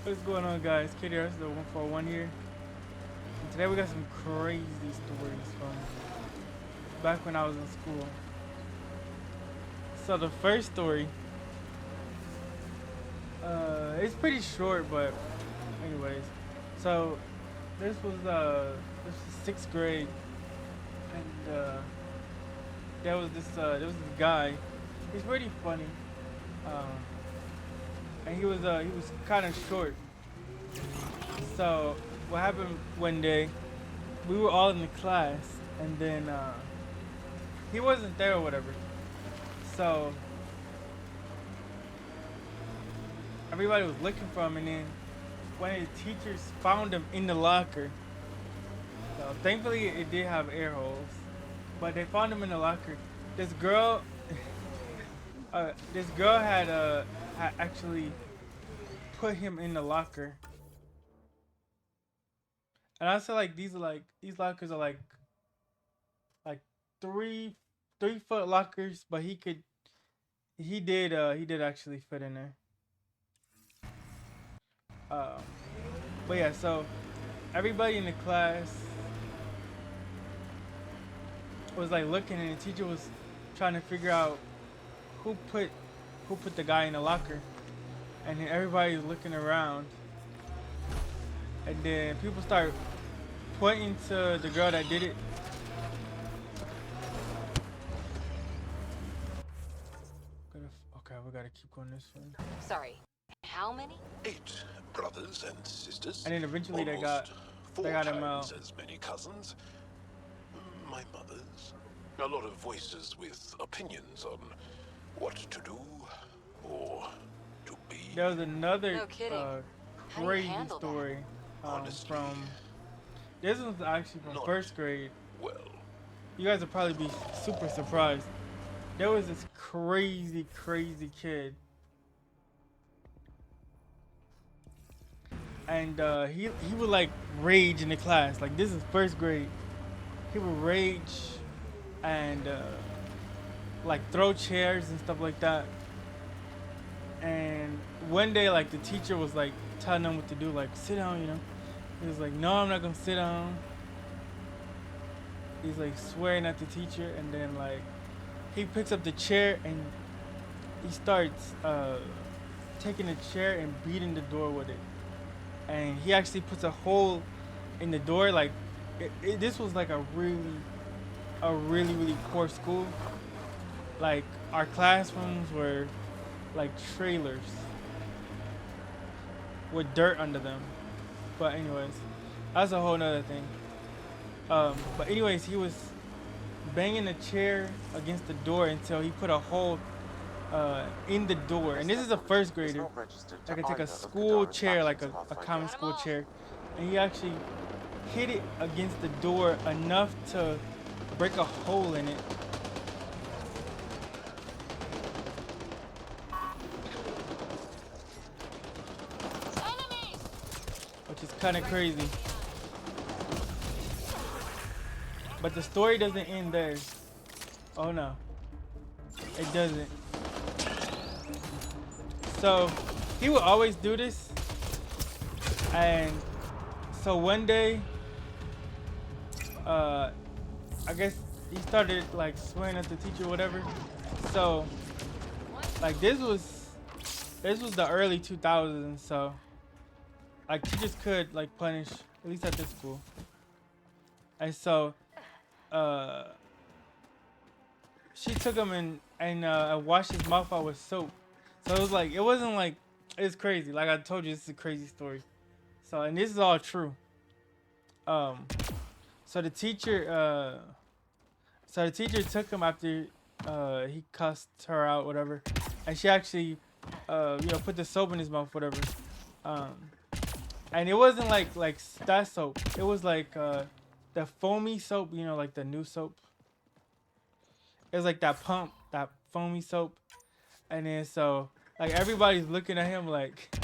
What's going on, guys? KDR, the 141 here. And today we got some crazy stories from back when I was in school. So the first story, it's pretty short, but anyways. So this was sixth grade, and there was this guy. He's pretty funny, um, and he was kind of short. So what happened one day? We were all in the class, and then he wasn't there or whatever. So everybody was looking for him, and then one of the teachers found him in the locker. So thankfully, it did have air holes, but they found him in the locker. This girl, this girl had actually put him in the locker, and I said like these lockers are like three 3 foot lockers, but he did actually fit in there. Um, but yeah, so everybody in the class was like looking, and the teacher was trying to figure out who put who put the guy in the locker, and then everybody's looking around, and then people start pointing to the girl that did it. Okay, we gotta keep going this way. Sorry, how many? 8 brothers and sisters. And then eventually Almost four they got him times out. as many cousins. My mother's. A lot of voices with opinions on what to do or to be. There was another No kidding. How do you crazy handle that? story Honestly, from this was actually from not first grade. well. You guys will probably be super surprised. There was this crazy kid, and he would like rage in the class. Like, this is first grade. He would rage and like throw chairs and stuff like that. And one day, like, the teacher was like telling him what to do, like, sit down, you know. He was like, no, I'm not gonna sit down. He's like swearing at the teacher, and then like he picks up the chair and he starts taking the chair and beating the door with it. And he actually puts a hole in the door. Like, this was like a really poor school. Like, our classrooms were like trailers with dirt under them. But anyways, that's a whole nother thing. But anyways, he was banging the chair against the door until he put a hole in the door. And this is a first grader. I could take a school chair, like a common school chair, and he actually hit it against the door enough to break a hole in it. Which is kind of crazy. But the story doesn't end there. Oh no, it doesn't. So he would always do this, and so one day, I guess he started like swearing at the teacher, or whatever. So like this was the early 2000s, so like teachers could like punish, at least at this school. And so she took him and washed his mouth out with soap. So it was like, it wasn't like, it's crazy. Like I told you, this is a crazy story. So, and this is all true. So the teacher took him after he cussed her out, whatever, and she actually put the soap in his mouth, whatever. And it wasn't like that soap. It was like the foamy soap, like the new soap. It was like that pump, that foamy soap. And then so like everybody's looking at him like,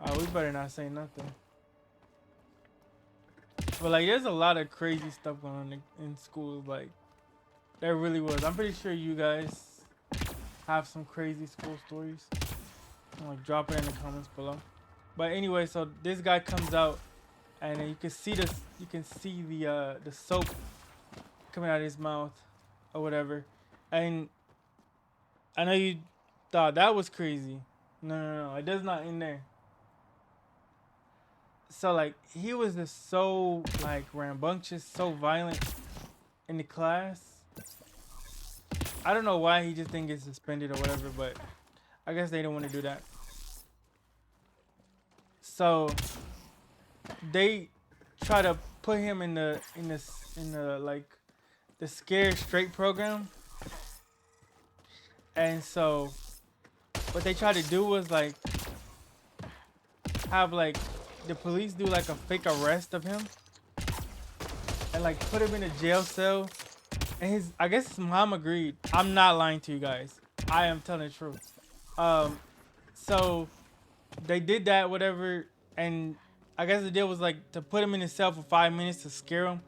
oh, we better not say nothing. But like, there's a lot of crazy stuff going on in school. Like, there really was. I'm pretty sure you guys have some crazy school stories. Like, drop it in the comments below. But anyway, so this guy comes out, and you can see this. You can see the soap coming out of his mouth, or whatever. And I know you thought that was crazy. No, no, no. It does not end there. So like he was just so like rambunctious, so violent in the class. I don't know why he just didn't get suspended or whatever, but I guess they didn't want to do that. So they try to put him in the like the scared straight program, and so what they tried to do was like have like the police do like a fake arrest of him and like put him in a jail cell. And I guess his mom agreed. I'm not lying to you guys. I am telling the truth. Um, so they did that, whatever, and I guess the deal was like to put him in his cell for 5 minutes to scare him,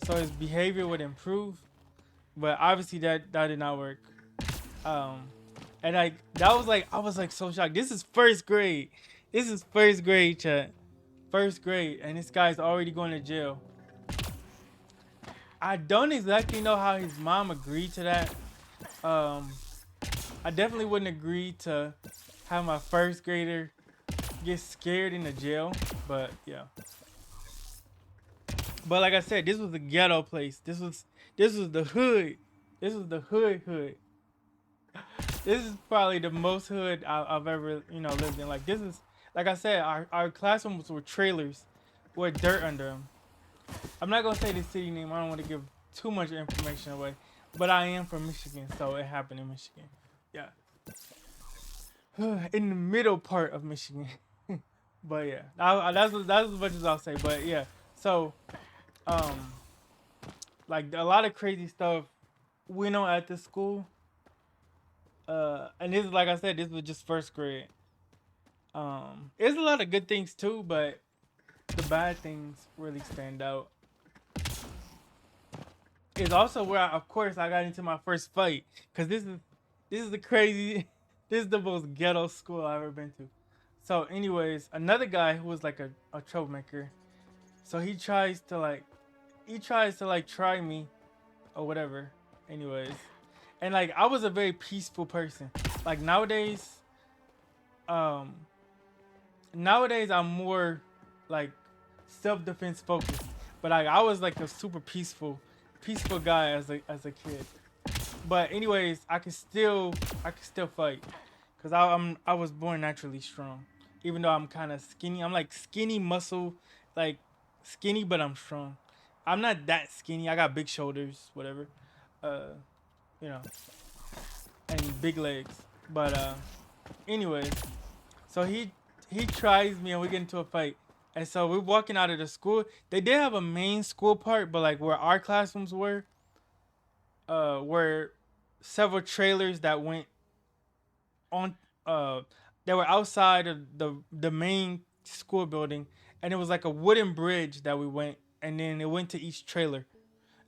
so his behavior would improve. But obviously that did not work. Um, and like that was like I was like so shocked. This is first grade. This is first grade, chat. First grade, and this guy's already going to jail. I don't exactly know how his mom agreed to that. I definitely wouldn't agree to have my first grader get scared in the jail, but yeah. But like I said, this was a ghetto place. This was the hood. This was the hood. This is probably the most hood I've ever lived in. Like this is like I said, our classrooms were trailers with dirt under them. I'm not gonna say the city name. I don't want to give too much information away, but I am from Michigan, so it happened in Michigan. Yeah, in the middle part of Michigan. But yeah, that's as much as I'll say. But yeah, so um, like a lot of crazy stuff went on at this school. And this is like I said, this was just first grade. There's a lot of good things too, but the bad things really stand out. It's also where, of course, I got into my first fight, cause this is the crazy, this is the most ghetto school I've ever been to. So, anyways, another guy who was like a troublemaker. So he tries to like try me or whatever. Anyways, and like I was a very peaceful person. Like um, nowadays I'm more like self-defense focused, but like I was like a super peaceful guy as a kid. But anyways, I can still fight because I was born naturally strong. Even though I'm kind of skinny, I'm like skinny muscle, like skinny, but I'm strong. I'm not that skinny. I got big shoulders, whatever, uh, you know, and big legs. But anyways, so he tries me and we get into a fight. And so we're walking out of the school. They did have a main school part, but like where our classrooms were several trailers that went on they were outside of the main school building, and it was like a wooden bridge that we went, and then it went to each trailer.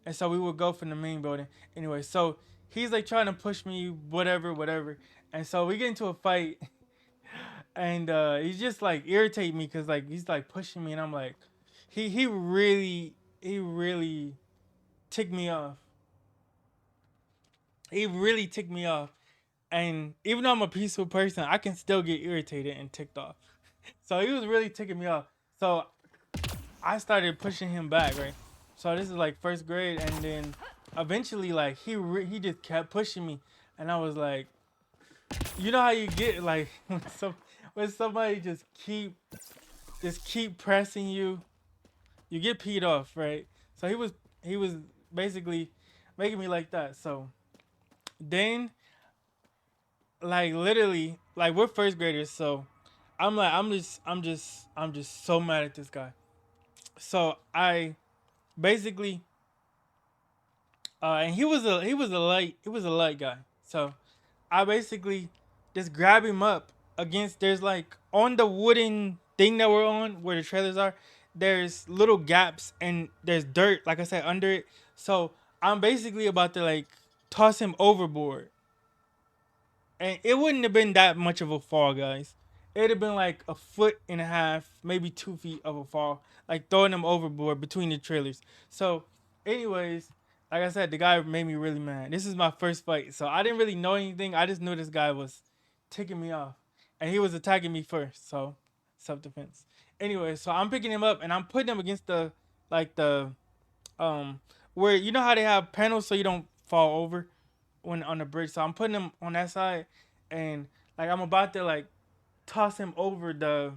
And so we would go from the main building. Anyway, so he's like trying to push me, whatever. And so we get into a fight, and he's just like irritate me because like he's like pushing me, and I'm like, he really ticked me off. He really ticked me off. And even though I'm a peaceful person, I can still get irritated and ticked off. So he was really ticking me off. So I started pushing him back, right? So this is like first grade, and then eventually, like he just kept pushing me, and I was like, you know how you get like when somebody just keep pressing you, you get peed off, right? So he was basically making me like that. So then like literally like we're first graders, so I'm just so mad at this guy. So I basically and he was a light guy. So I basically just grab him up against there's like on the wooden thing that we're on where the trailers are, there's little gaps and there's dirt, like I said, under it. So I'm basically about to like toss him overboard. And it wouldn't have been that much of a fall, guys. it'd have been like a foot and a half, maybe 2 feet of a fall, like throwing them overboard between the trailers. So, anyways, like I said, the guy made me really mad. This is my first fight, so I didn't really know anything. I just knew this guy was ticking me off, and he was attacking me first. So, self defense. Anyway, so I'm picking him up and I'm putting him against the like the um where you know how they have panels so you don't fall over when on the bridge. So I'm putting him on that side, and like I'm about to like toss him over the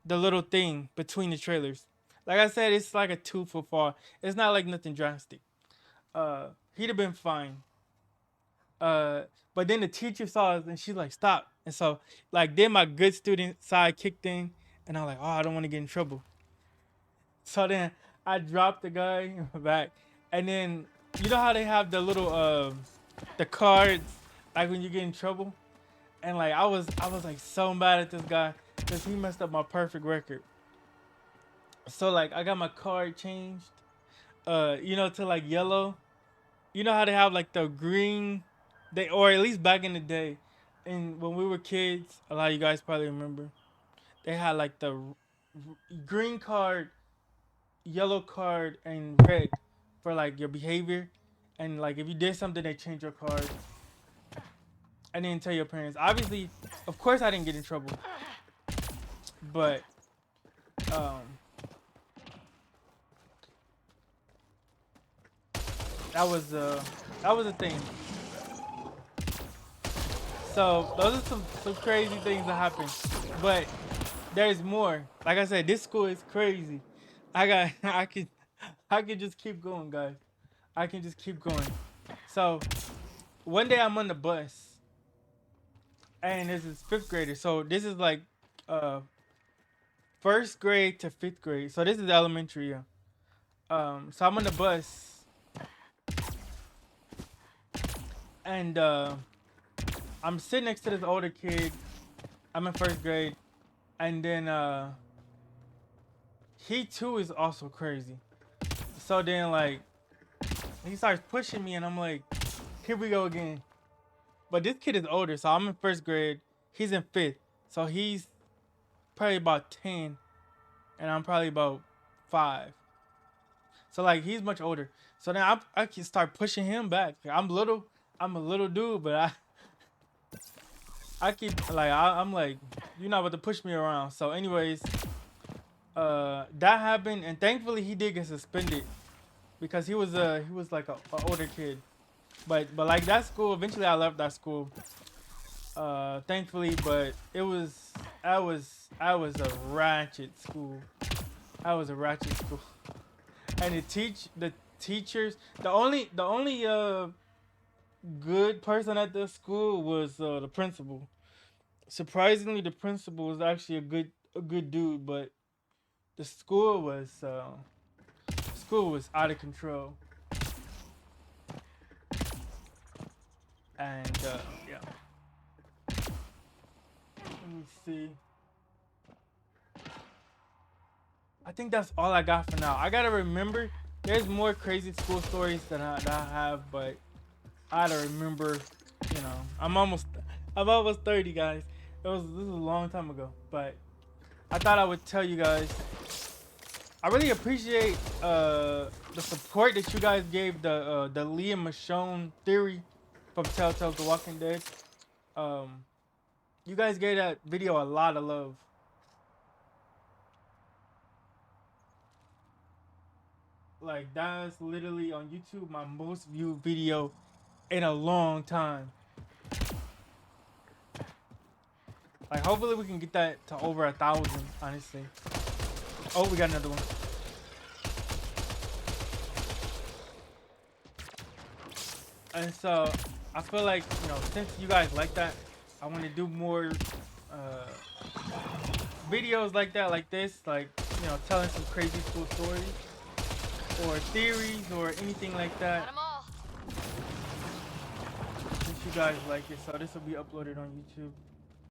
little thing between the trailers. Like I said, it's like a 2 foot fall. It's not like nothing drastic. He'd have been fine. Uh, but then the teacher saw us and she's like, "Stop!" And so like then my good student side kicked in, and I'm like, "Oh, I don't want to get in trouble." So then I dropped the guy in my back, and then you know how they have the little the cards like when you get in trouble, and like I was like so mad at this guy because he messed up my perfect record. So like I got my card changed, to like yellow. You know how they have like the green, they or at least back in the day, and when we were kids, a lot of you guys probably remember they had like the green card, yellow card, and red for like your behavior, and like if you did something, they change your card. I didn't tell your parents. Obviously, of course, I didn't get in trouble, but um, that was a thing. So those are some crazy things that happen, but there's more. Like I said, this school is crazy. I got I can just keep going, guys. I can just keep going. So one day I'm on the bus, and this is fifth grader. So this is like uh first grade to fifth grade. So this is elementary. Yeah. So I'm on the bus, and I'm sitting next to this older kid. I'm in first grade, and then he too is also crazy. So then like he starts pushing me, and I'm like, here we go again. But this kid is older, so I'm in first grade. He's in fifth, so he's probably about 10, and I'm probably about 5. So like he's much older. So then I can start pushing him back. I'm little. I'm a little dude, but I keep like I'm like you're not about to push me around. So anyways, that happened, and thankfully he did get suspended because he was like a older kid. But like that school, eventually I left that school. Thankfully, but I was a ratchet school. I was a ratchet school, and the teachers, the only good person at the school was the principal. Surprisingly, the principal was actually a good dude, but the school was out of control, and yeah. Let me see. I think that's all I got for now. I gotta remember. There's more crazy school stories that I have, but I gotta remember. I'm almost 30, guys. This was a long time ago, but I thought I would tell you guys. I really appreciate the support that you guys gave the Liam Michonne theory from Telltale's The Walking Dead. Um, you guys gave that video a lot of love. Like that's literally on YouTube my most viewed video in a long time. Like hopefully we can get that to over 1,000, honestly. Oh, we got another one. And so I feel like, since you guys like that, I want to do more videos like that, like this, like, telling some crazy school stories or theories or anything like that. Got 'em all. Since you guys like it, so this will be uploaded on YouTube.